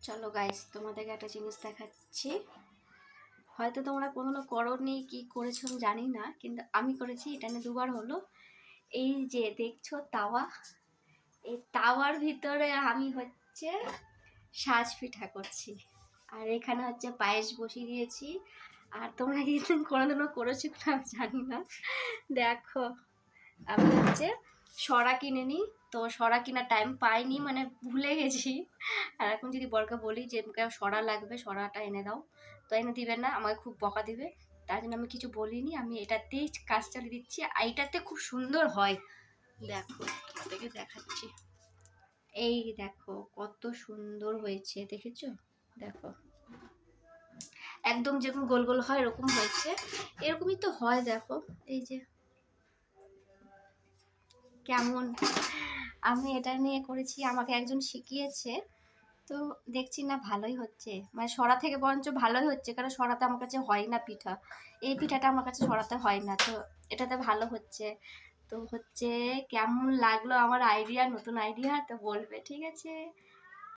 চলো গাইস, তোমাদেরকে একটা জিনিস দেখাচ্ছি। হয়তো তোমরা কখনো করোনি, কি করেছো আমি জানি না, কিন্তু আমি করেছি। এটা নিয়ে দুবার হলো। এই যে দেখছো তাওয়া, এই তাওয়ার ভিতরে আমি হচ্ছে সাজ পিঠা করছি। আর এখানে হচ্ছে পায়েস বসিয়ে দিয়েছি। আর তোমরা কি কোনোদিনও করেছো না আমি জানি না। দেখো, আমি হচ্ছে সরা কিনে নিই, তো সরা কেনার টাইম পাইনি, মানে ভুলে গেছি। আর এখন যদি বরকে বলি যে সরা লাগবে, সরাটা এনে দাও, তো এনে দিবে না, আমাকে খুব বকা দিবে। তার জন্য আমি কিছু বলিনি, আমি এটাতেই কাজ চালিয়ে দিচ্ছি। আর এইটাতে খুব সুন্দর হয়। দেখো, আপনাকে দেখাচ্ছি। এই দেখো কত সুন্দর হয়েছে, দেখেছো? দেখো, একদম যেরকম গোল গোল হয় এরকম হয়েছে। এরকমই তো হয়, দেখো এই যে কেমন। আমি এটা নিয়ে করেছি, আমাকে একজন শিখিয়েছে, তো দেখছি না ভালোই হচ্ছে। মানে সরা থেকে বরঞ্চ ভালোই হচ্ছে, কারণ সরাতে আমার কাছে হয় না পিঠা। এই পিঠাটা আমার কাছে সরাতে হয় না, তো এটাতে ভালো হচ্ছে। তো হচ্ছে কেমন লাগলো আমার আইডিয়া, নতুন আইডিয়া, তো বলবে, ঠিক আছে?